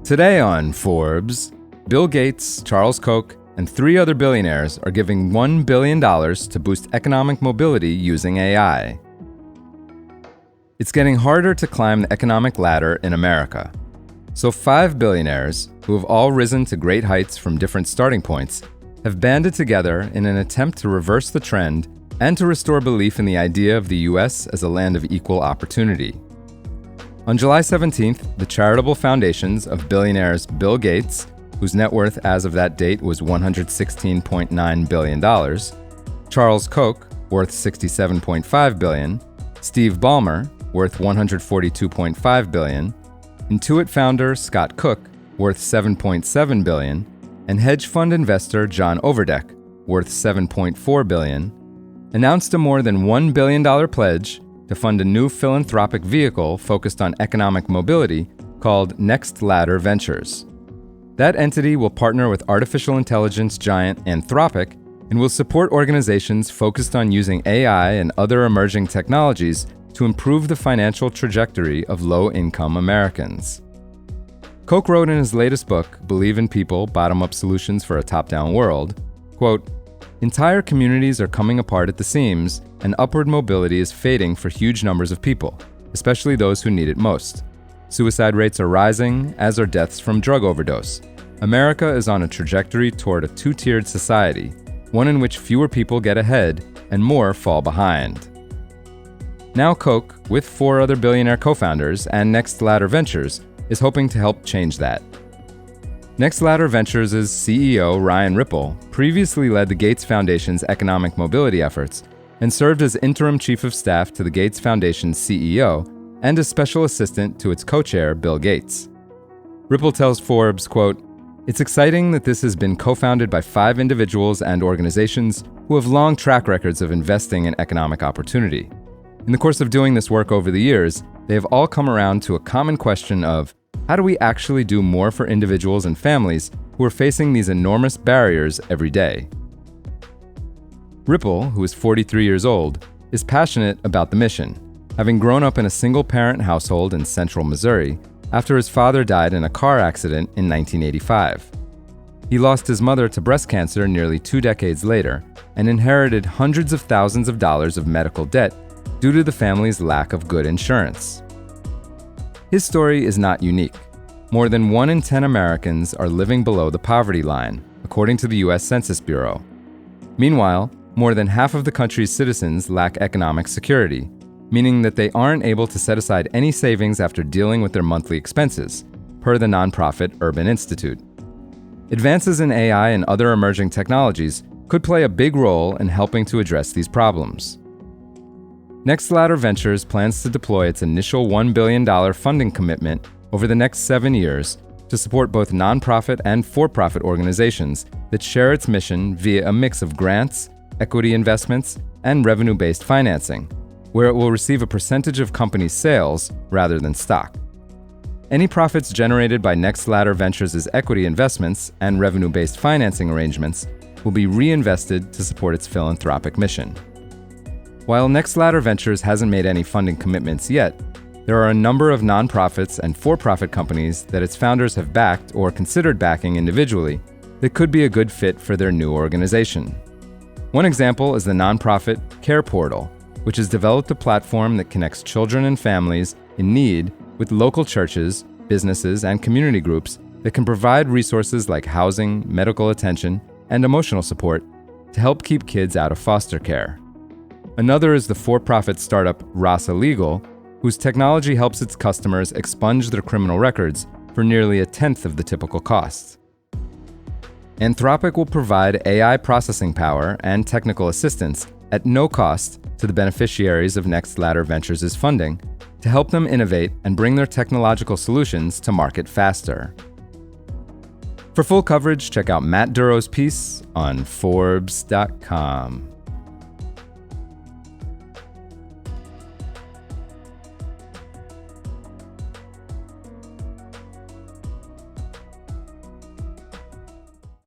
Today on Forbes, Bill Gates, Charles Koch, and 3 other billionaires are giving $1 billion to boost economic mobility using AI. It's getting harder to climb the economic ladder in America. So 5 billionaires, who have all risen to great heights from different starting points, have banded together in an attempt to reverse the trend and to restore belief in the idea of the U.S. as a land of equal opportunity. On July 17th, the charitable foundations of billionaires Bill Gates, whose net worth as of that date was $116.9 billion, Charles Koch, worth $67.5 billion, Steve Ballmer, worth $142.5 billion, Intuit founder Scott Cook, worth $7.7 billion, and hedge fund investor John Overdeck, worth $7.4 billion, announced a more than $1 billion pledge to fund a new philanthropic vehicle focused on economic mobility called Next Ladder Ventures. That entity will partner with artificial intelligence giant Anthropic and will support organizations focused on using AI and other emerging technologies to improve the financial trajectory of low-income Americans. Koch wrote in his latest book, Believe in People, Bottom-Up Solutions for a Top-Down World, quote, "Entire communities are coming apart at the seams, and upward mobility is fading for huge numbers of people, especially those who need it most. Suicide rates are rising, as are deaths from drug overdose. America is on a trajectory toward a two-tiered society, one in which fewer people get ahead and more fall behind." Now Koch, with 4 other billionaire co-founders and Next Ladder Ventures, is hoping to help change that. Next Ladder Ventures' CEO Ryan Ripple previously led the Gates Foundation's economic mobility efforts and served as interim chief of staff to the Gates Foundation's CEO and as special assistant to its co-chair, Bill Gates. Ripple tells Forbes, quote, "It's exciting that this has been co-founded by 5 individuals and organizations who have long track records of investing in economic opportunity. In the course of doing this work over the years, they have all come around to a common question of, how do we actually do more for individuals and families who are facing these enormous barriers every day?" Ripple, who is 43 years old, is passionate about the mission, having grown up in a single-parent household in central Missouri after his father died in a car accident in 1985. He lost his mother to breast cancer nearly 2 decades later and inherited hundreds of thousands of dollars of medical debt due to the family's lack of good insurance. His story is not unique. More than 1 in 10 Americans are living below the poverty line, according to the U.S. Census Bureau. Meanwhile, more than half of the country's citizens lack economic security, meaning that they aren't able to set aside any savings after dealing with their monthly expenses, per the nonprofit Urban Institute. Advances in AI and other emerging technologies could play a big role in helping to address these problems. Next Ladder Ventures plans to deploy its initial $1 billion funding commitment over the next 7 years to support both nonprofit and for-profit organizations that share its mission via a mix of grants, equity investments, and revenue-based financing, where it will receive a percentage of companies' sales rather than stock. Any profits generated by Next Ladder Ventures' equity investments and revenue-based financing arrangements will be reinvested to support its philanthropic mission. While Next Ladder Ventures hasn't made any funding commitments yet, there are a number of nonprofits and for-profit companies that its founders have backed or considered backing individually that could be a good fit for their new organization. One example is the nonprofit Care Portal, which has developed a platform that connects children and families in need with local churches, businesses, and community groups that can provide resources like housing, medical attention, and emotional support to help keep kids out of foster care. Another is the for-profit startup Rasa Legal, whose technology helps its customers expunge their criminal records for nearly 1/10 of the typical costs. Anthropic will provide AI processing power and technical assistance at no cost to the beneficiaries of Next Ladder Ventures' funding to help them innovate and bring their technological solutions to market faster. For full coverage, check out Matt Duro's piece on Forbes.com.